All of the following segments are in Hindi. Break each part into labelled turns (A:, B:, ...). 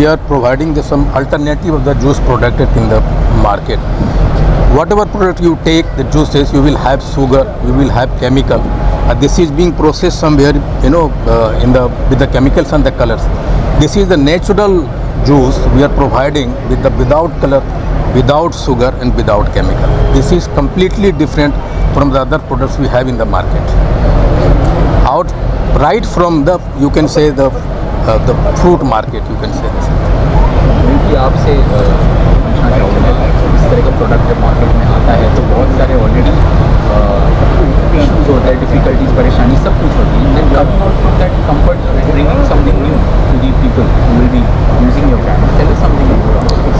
A: we are providing some alternative of the juice product in the market. Whatever product you take, the juices, you will have sugar, you will have chemical. This is being processed somewhere, with the chemicals and the colors. This is the natural juice we are providing with the without color, without sugar and without chemical. This is completely different from the other products we have in the market. Right from the, you can say the fruit market, you can say this.
B: क्योंकि आपसे पूछना चाहूँगा, इस तरह का प्रोडक्ट जब मार्केट में आता है तो बहुत सारे ऑलरेडी इश्यूज होते हैं, डिफिकल्टीज, परेशानी सब कुछ होती है. Then coming out from that comfort, bringing something new to the people who will be using your brand. Tell us something about this.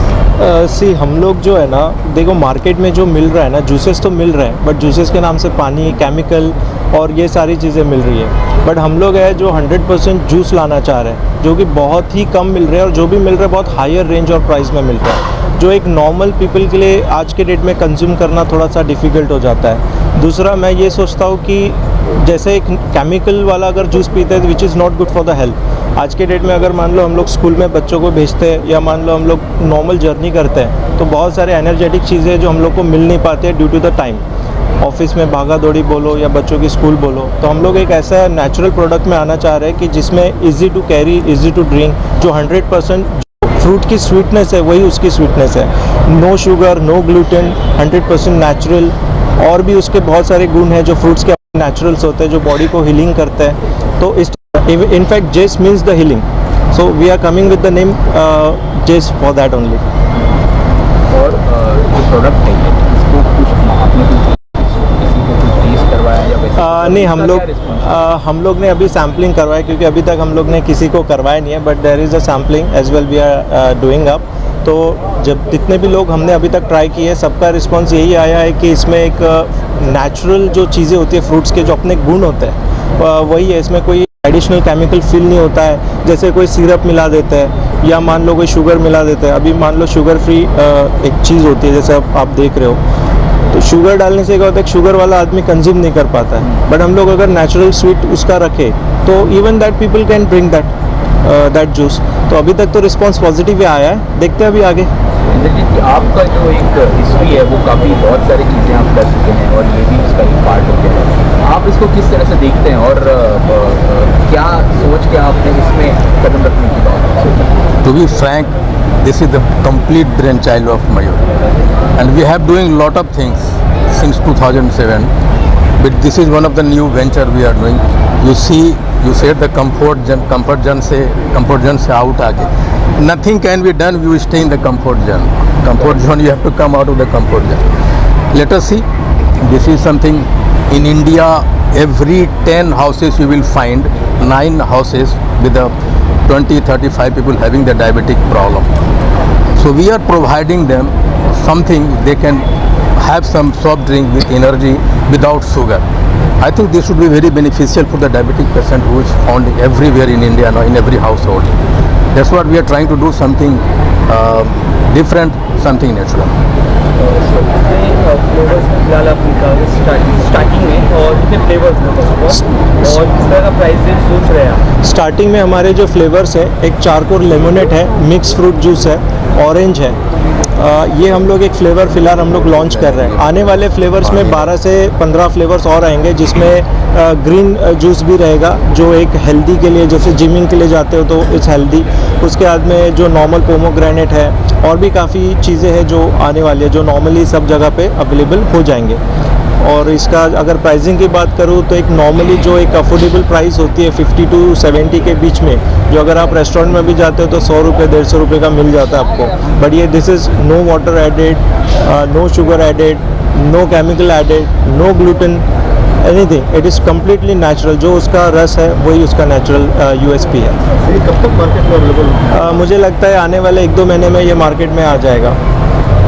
C: See हम लोग जो है ना, देखो मार्केट में जो मिल रहा है ना, जूसेस तो मिल रहे हैं, बट जूसेस के नाम से पानी, केमिकल और ये सारी चीज़ें मिल रही है. बट हम लोग है जो 100% जूस लाना चाह रहे हैं, जो कि बहुत ही कम मिल रहे हैं और जो भी मिल रहा है बहुत हायर रेंज और प्राइस में मिल रहा है, जो एक नॉर्मल पीपल के लिए आज के डेट में कंज्यूम करना थोड़ा सा डिफ़िकल्ट हो जाता है. दूसरा मैं ये सोचता हूँ कि जैसे एक केमिकल वाला अगर जूस पीते हैं which is not good for the health. आज के डेट में अगर मान लो हम लोग स्कूल में बच्चों को भेजते हैं या मान लो हम लोग नॉर्मल जर्नी करते हैं तो बहुत सारे एनर्जेटिक चीज़ें जो हम लोग को मिल नहीं पाते due to the time. Office में भागा दौड़ी बोलो या बच्चों की स्कूल बोलो, तो हम लोग एक ऐसा नेचुरल प्रोडक्ट में आना चाह रहे हैं कि जिसमें easy to carry, easy to drink, जो 100% फ्रूट की स्वीटनेस है वही उसकी स्वीटनेस है. No sugar, no gluten, 100% natural. और भी उसके बहुत सारे गुण हैं जो फ्रूट्स के नेचुरल्स होते हैं जो बॉडी को हीलिंग करते हैं. तो इस इनफैक्ट जेस means the healing, so we are coming with the name जेस फॉर दैट ओनली.
B: और जो प्रोडक्ट है इसको कुछ आपने किसी को कुछ टेस्ट करवाया या वैसे
C: नहीं, हम लोग ने अभी सैम्पलिंग करवाया क्योंकि अभी तक हम लोग ने किसी को करवाया नहीं है, but there is a sampling as well we are doing up. तो जब जितने भी लोग हमने अभी तक ट्राई किए सबका रिस्पांस यही आया है कि इसमें एक नेचुरल जो चीज़ें होती है फ्रूट्स के जो अपने गुण होते हैं वही है. इसमें कोई एडिशनल केमिकल फील नहीं होता है, जैसे कोई सिरप मिला देते हैं या मान लो कोई शुगर मिला देते हैं. अभी मान लो शुगर फ्री एक चीज़ होती है जैसे आप देख रहे हो, तो शुगर डालने से क्या होता है कि शुगर वाला आदमी कंज्यूम नहीं कर पाता है. बट हम लोग अगर नेचुरल स्वीट उसका रखें तो even that people can drink that juice. तो अभी तक तो रिस्पांस पॉजिटिव ही आया है, देखते हैं अभी आगे.
B: कि आपका जो एक हिस्ट्री है वो काफ़ी बहुत सारी चीज़ें आप कर चुके हैं और ये भी उसका एक पार्ट हो गया है. आप इसको किस तरह से देखते हैं और क्या सोच के आपने इसमें कदम रखने की बात सोचा?
A: To be frank, this is the complete brainchild of Mayur, and we have doing lot of things since 2007. But this is one of the new venture we are doing. You see, you said the comfort zone से out आगे. Nothing can be done. You stay in the comfort zone. Comfort zone. You have to come out of the comfort zone. Let us see. This is something in India. Every 10 houses you will find 9 houses with the 20-35 people having the diabetic problem. So we are providing them something they can have some soft drink with energy without sugar. I think this would be very beneficial for the diabetic patient who is found everywhere in India now, in every household. That's what we are trying to do, something different, something natural.
D: Flavours फिलहाल आप स्टार्टिंग में और कितने फ्लेवर्स हैं और किस तरह का प्राइस रेंज सोच रहे हैं आप?
C: स्टार्टिंग में हमारे जो फ्लेवर्स है, एक चारकोर लेमोनेट है, मिक्स फ्रूट जूस है, ऑरेंज है. ये हम लोग एक फ्लेवर फ़िलहाल हम लोग लॉन्च कर रहे हैं. आने वाले फ्लेवर्स में 12 से 15 फ्लेवर्स और आएंगे जिसमें ग्रीन जूस भी रहेगा जो एक हेल्दी के लिए, जैसे जिमिंग के लिए जाते हो तो इट्स हेल्दी. उसके बाद में जो नॉर्मल पोमोग्रेनेट है और भी काफ़ी चीज़ें हैं जो आने वाली है जो नॉर्मली सब जगह पे अवेलेबल हो जाएंगे. और इसका अगर प्राइसिंग की बात करूँ तो एक नॉर्मली जो एक अफोर्डेबल प्राइस होती है 50 to 70 के बीच में, जो अगर आप रेस्टोरेंट में भी जाते हो तो 100 रुपये 150 रुपये का मिल जाता है आपको. बट ये this is no water added, no sugar added, no chemical added, no gluten, anything. It is completely natural. जो उसका रस है वही उसका नेचुरल USP है.
D: ये कब तक मार्केट में अवेलेबल?
C: मुझे लगता है आने वाले 1-2 महीने में ये मार्केट में आ जाएगा.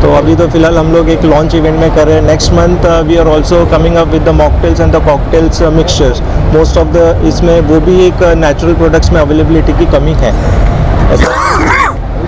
C: तो अभी तो फिलहाल हम लोग एक लॉन्च इवेंट में कर रहे हैं. Next month we are also coming up with the mocktails and the cocktails mixtures. Most of the इसमें वो भी एक नेचुरल प्रोडक्ट्स में अवेलेबिलिटी की कमी है.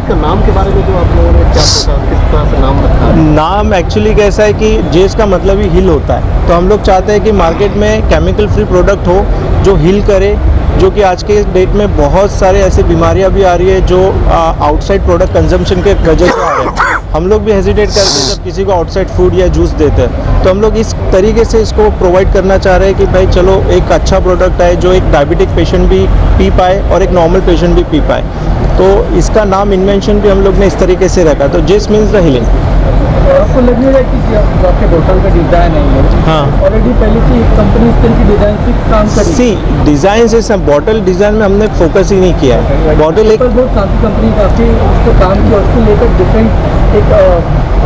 E: इसका नाम के बारे में जो आप लोगों ने क्या सोचा, किस तरह से नाम रखा है?
C: नाम एक्चुअली कैसा है कि जेस का मतलब ही हिल होता है, तो हम लोग चाहते हैं कि मार्केट में केमिकल फ्री प्रोडक्ट हो जो हिल करे, जो कि आज के डेट में बहुत सारे ऐसे बीमारियां भी आ रही है जो आउटसाइड प्रोडक्ट कंजम्पशन के वजह से आ रहे हैं। हम लोग भी हेजिटेट करते हैं जब किसी को आउटसाइड फूड या जूस देते हैं, तो हम लोग इस तरीके से इसको प्रोवाइड करना चाह रहे हैं कि भाई चलो एक अच्छा प्रोडक्ट है जो एक डायबिटिक पेशेंट भी पी पाए और एक नॉर्मल पेशेंट भी पी पाए। तो इसका नाम इन्वेंशन भी हम लोग ने इस तरीके से रखा, तो जेस मीन्स द हीलिंग।
D: आपको लग नहीं रहा कि जो आपके बोतल का डिज़ाइन है
C: हाँ।
D: ऑलरेडी पहले से कंपनी इस तरह की डिज़ाइन से काम कर रही
C: सी डिज़ाइन से सब बॉटल डिज़ाइन में हमने फोकस ही नहीं किया है। बॉटल एक
D: पर बहुत शांति कंपनी काफ़ी उसको काम किया, उसको लेकर डिफरेंट एक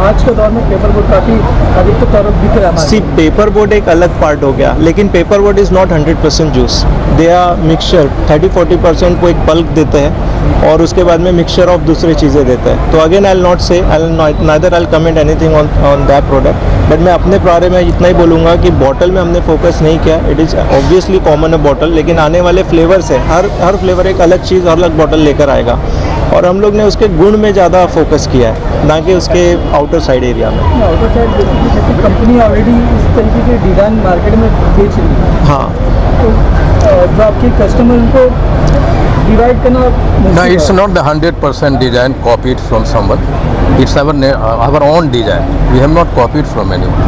D: आज के दौर में पेपर बोर्ड काफ़ी अधिकतर तौर पर दिख रहा है।
C: सी पेपर बोर्ड एक अलग पार्ट हो गया, लेकिन paper board is not 100% juice, they are mixture 30-40% को एक पल्प देते हैं और उसके बाद में मिक्सचर ऑफ दूसरी चीज़ें देते हैं। तो अगेन आई नॉट से neither I comment anything on that product, but मैं अपने बारे में इतना ही बोलूँगा कि बॉटल में हमने फोकस नहीं किया। इट इज़ ऑब्वियसली कॉमन है बॉटल, लेकिन आने वाले फ्लेवर्स है, हर फ्लेवर एक अलग चीज़ और अलग बॉटल लेकर आएगा, और हम लोग ने उसके गुण में ज़्यादा फोकस किया है, ना कि उसके आउटर साइड एरिया में।
D: आउटर साइड जैसे कंपनी ऑलरेडी इस तरीके के डिज़ाइन मार्केट में बेच रही है,
C: हाँ,
D: तो जो आपके कस्टमर को डिवाइड करना
A: No, it's not the 100% design copied from someone. It's our own design. We have not copied from anyone.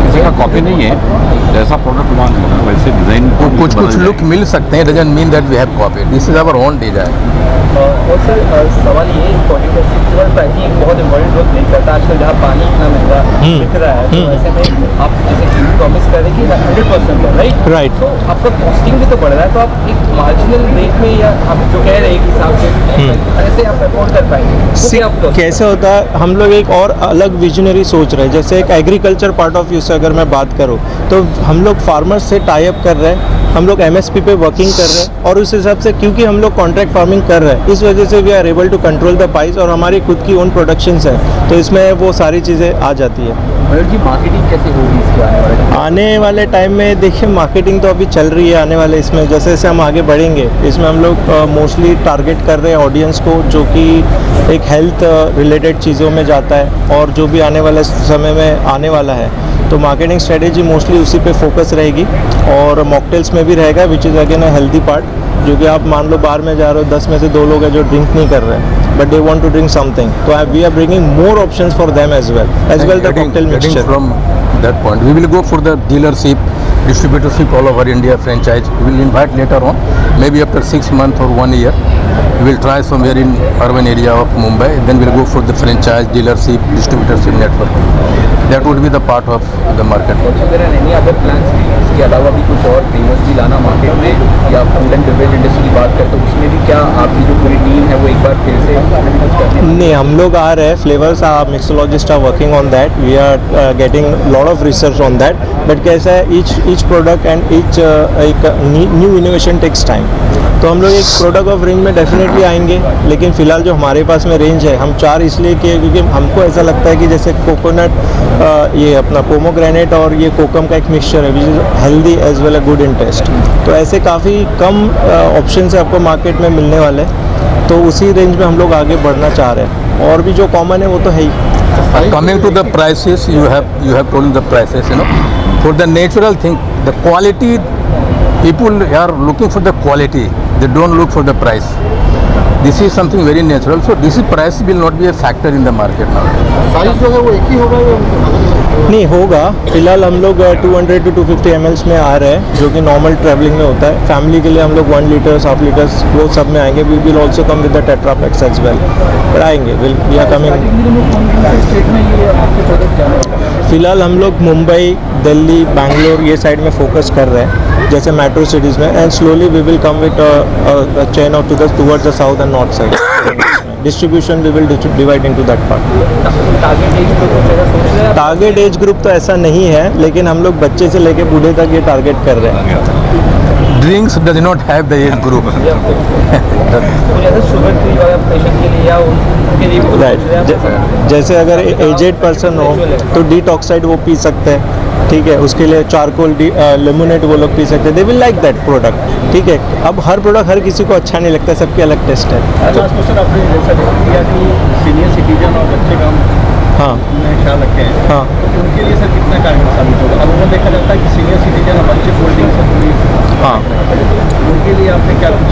F: किसी का कॉपी नहीं है, जैसा प्रोडक्ट लॉन्च होगा वैसे डिज़ाइन
A: कुछ लुक मिल सकते हैं, doesn't mean that we have copied. This is our own design.
D: और सर सवाल ये क्वालिटी प्राइसिंग एक बहुत इंपॉर्टेंट रोल प्ले करता है आजकल, जहाँ पानी इतना महंगा बिक रहा है, तो ऐसे में आप जैसे प्रॉमिस कर रहे हैं कि 100% है, राइट
C: Right.
D: तो आपका कॉस्टिंग भी तो बढ़ रहा है, तो आप एक मार्जिनल रेट में या आप जो कह रहे हैं एक हिसाब से ऐसे आप अफोर्ड कर पाएंगे, तो क्या आप
C: कैसे होता है, हम लोग एक और अलग विजनरी सोच रहे हैं। जैसे एक एग्रीकल्चर पार्ट ऑफ व्यू से अगर मैं बात करूं, तो हम लोग फार्मर्स से टाई अप कर रहे हैं, हम लोग MSP पे वर्किंग कर रहे हैं, और उस हिसाब से क्योंकि हम लोग कॉन्ट्रैक्ट फार्मिंग कर रहे हैं, इस वजह से we are able to control the price, और हमारी खुद की ओन प्रोडक्शंस है, तो इसमें वो सारी चीज़ें आ जाती है।
B: मयूर जी मार्केटिंग कैसे होगी इसके
C: आने वाले टाइम में देखिए, मार्केटिंग तो अभी चल रही है, आने वाले इसमें जैसे जैसे हम आगे बढ़ेंगे, इसमें हम लोग मोस्टली टारगेट कर रहे हैं ऑडियंस को जो कि एक हेल्थ रिलेटेड चीज़ों में जाता है, और जो भी आने वाले समय में आने वाला है, तो मार्केटिंग स्ट्रेटेजी मोस्टली उसी पे फोकस रहेगी, और मॉकटेल्स में भी रहेगा, which is again a healthy part, जो कि आप मान लो बार में जा रहे हो, 10 में से 2 लोग हैं जो ड्रिंक नहीं कर रहे हैं, but they want to drink something, तो we are bringing more options for them as well the cocktail mixture.
A: From that point, we will go for the dealership, distributorship all over India, franchise. We will invite later on, maybe after 6 months or 1 year. We will try somewhere in urban area of Mumbai. Then we'll go for the franchise, dealership, distributorship network. That would be the part of the market.
B: Any other plans इसके अलावा भी कुछ और फेमस भी लाना मार्केट में, या फूड एंड बेवरेज इंडस्ट्री की बात करते तो उसमें भी क्या आपकी जो पूरी टीम है वो एक बार फिर से कुछ करने
C: नहीं, हम लोग आ रहे हैं, flavours or mixologists are working on that, we are getting lot of research on that, but कैसा है ईच प्रोडक्ट एंड ईच एक न्यू इनोवेशन टेक्स टाइम, तो हम लोग एक प्रोडक्ट ऑफ रेंज में डेफिनेटली आएंगे, लेकिन फ़िलहाल जो हमारे पास में रेंज है, हम 4 इसलिए किए क्योंकि हमको ऐसा लगता है कि जैसे कोकोनट, ये अपना पोमोग्रेनेट और ये कोकम का एक मिक्सचर है which is healthy as well a good in taste, तो ऐसे काफ़ी कम ऑप्शन है आपको मार्केट में मिलने वाले, तो उसी रेंज में हम लोग आगे बढ़ना चाह रहे हैं, और भी जो कॉमन है वो तो है ही।
A: Coming to the prices, you have told the prices, for the natural thing, the quality, people are looking for the quality, they don't look for the price. This is something very natural, so this is price will not be a factor in the market now.
E: Size जो है वो एक ही होगा या
C: नहीं होगा, फिलहाल हम लोग 200 to 250 ml में आ रहे हैं, जो कि नॉर्मल ट्रैवलिंग में होता है। फैमिली के लिए हम लोग 1 लीटर, हाफ लीटर्स वो सब में आएंगे। We will also come with the tetra packs as well, पर आएंगे, वी आर कमिंग।
D: स्टेट में ये आपके प्रोडक्ट जा रहे हैं?
C: फिलहाल हम लोग मुंबई, दिल्ली, बैंगलोर ये साइड में फोकस कर रहे हैं, जैसे मेट्रो सिटीज़ में, and slowly we will come with chain of towards the south and north side. Distribution we will divide into that part. Target age group तो ऐसा नहीं है, लेकिन हम लोग बच्चे से लेके बूढ़े तक ये टारगेट कर रहे हैं।
A: drinks does not have the age group.
D: तो जैसे शुगर फ्री वाला पेशेंट के लिए या उनके लिए भी कुछ
C: राइट
D: सोच रहे हैं आप?
C: जैसे अगर एजेड पर्सन हो तो डिटॉक्साइड वो पी सकते हैं, ठीक है, उसके लिए चारकोल लेमोनेट वो लोग पी सकते हैं, they will like that product, ठीक है। अब हर प्रोडक्ट हर किसी को अच्छा नहीं लगता, सबके अलग टेस्ट है।
E: लास्ट क्वेश्चन आपने जैसा किया कि सीनियर सिटीजन और बच्चे का
C: हाँ
E: में ख्याल रखे हैं,
C: हाँ
E: तो उनके लिए सर कितना कारगर साबित होगा? अब वो देखा जाता है कि सीनियर सिटीजन और बच्चे कोल्ड ड्रिंक से पूरी
C: हाँ।
E: उनके लिए आपने क्या कुछ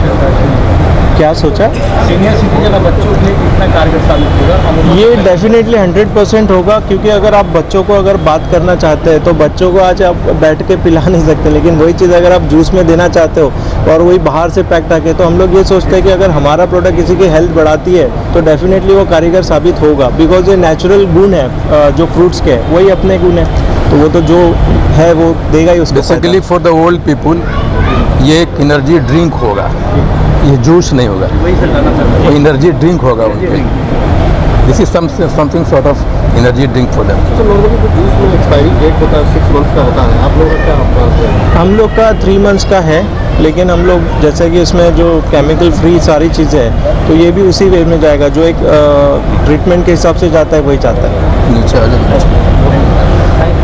C: क्या सोचा?
E: सीनियर सिटीजन और बच्चों के लिए कितना कारगर साबित होगा?
C: ये डेफिनेटली 100% होगा, क्योंकि अगर आप बच्चों को अगर बात करना चाहते हैं तो बच्चों को आज आप बैठ के पिला नहीं सकते, लेकिन वही चीज़ अगर आप जूस में देना चाहते हो और वही बाहर से पैक्ड आके, तो हम लोग ये सोचते हैं कि अगर हमारा प्रोडक्ट किसी की हेल्थ बढ़ाती है तो डेफिनेटली वो कारीगर साबित होगा, बिकॉज ये नेचुरल गुण है जो फ्रूट्स के, वही अपने गुण है, तो वो तो जो है वो देगा ही उसको।
A: Basically for the old people ये एक एनर्जी ड्रिंक होगा, ये जूस नहीं होगा,
E: वही सर जानना चाहते हैं।
A: वो एनर्जी ड्रिंक होगा उनके। This is something sort of energy drink for them.
E: तो लोगों की जूस में एक्सपायरी डेट होता है 6 मंथ्स का होता है, आप लोगों का क्या प्लान है?
C: हम लोग का 3 मंथ्स का है, लेकिन हम लोग जैसे कि इसमें जो केमिकल फ्री सारी चीज़ें हैं, तो ये भी उसी वे में जाएगा जो एक ट्रीटमेंट के हिसाब से जाता है वही जाता है।
A: नीचे आ जाओ।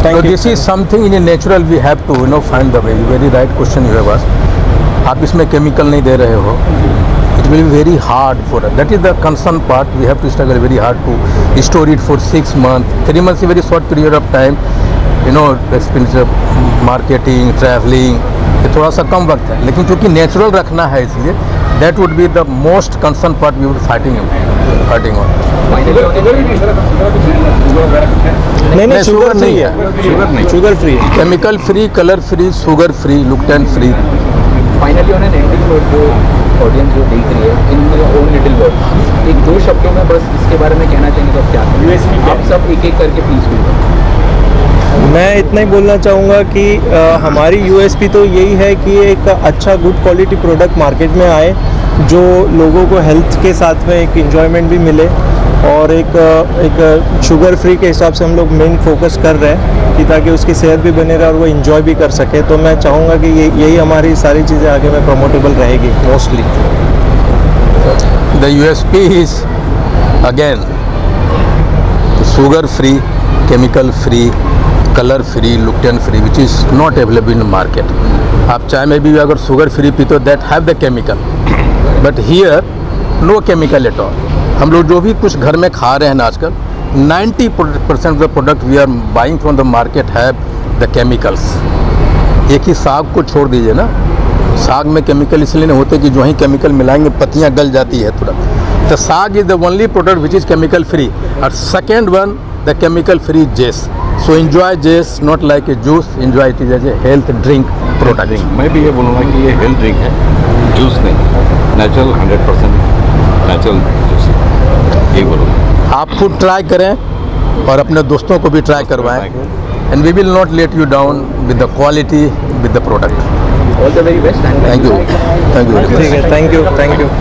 A: So
C: thank you.
A: this is something in a natural we have to find the way. Very right question you have asked. आप इसमें केमिकल नहीं दे रहे हो, it will be very hard for us. That is the concern part. We have to struggle very hard to store it for 6 months. 3 months is a very short period of time. Expensive marketing, traveling, ये थोड़ा सा कम वक्त है, लेकिन चूँकि नेचुरल रखना है इसलिए that would be the most concern part we would fighting on.
C: नहीं, शुगर
A: शुगर
C: फ्री
A: नहीं
C: है, शुगर फ्री है।
A: Chemical free, colour free, sugar free, gluten free.
B: Finally on an ending note, जो ऑडियंस जो देख रही है, इन ओन लिटिल वर्ड एक 2 शब्दों में बस इसके बारे में कहना चाहेंगे तो आप क्या कहेंगे? आप सब एक एक करके प्लीज बोलिए।
C: मैं इतना ही बोलना चाहूँगा कि हमारी यूएसपी तो यही है कि एक अच्छा गुड क्वालिटी प्रोडक्ट मार्केट में आए, जो लोगों को हेल्थ के साथ में एक एंजॉयमेंट भी मिले, और एक शुगर फ्री के हिसाब से हम लोग मेन फोकस कर रहे हैं कि ताकि उसकी सेहत भी बने रहे और वो एंजॉय भी कर सके। तो मैं चाहूँगा कि यही हमारी सारी चीज़ें आगे में प्रमोटेबल रहेगी mostly.
A: The USP is again sugar free, chemical free, color free, lactose free, which is not available in the market. आप चाय में भी अगर शुगर फ्री पीते हो that have the chemical, but here no chemical at all. हम लोग जो भी कुछ घर में खा रहे हैं ना आजकल, 90% of the product we are buying from the market have the chemicals. एक ही साग को छोड़ दीजिए ना, साग में केमिकल इसलिए नहीं होते कि जो ही केमिकल मिलाएंगे पत्तियां गल जाती है तुरंत। तो Saag is the only product which is chemical free, और second one the chemical free जेस। सो एंजॉय जेस not like a juice, enjoy it is as a health drink product.
F: मैं भी ये बोलूँगा कि ये हेल्थ ड्रिंक है, जूस नहीं, नेचुरल 100% नेचुरल जूस, ये बोलूँगा।
A: आप खुद ट्राई करें और अपने दोस्तों को भी ट्राई करवाएं, and we will not let you down with the quality, with the product.
B: All the very best.
A: Thank you, thank you.
C: ठीक है, थैंक यू।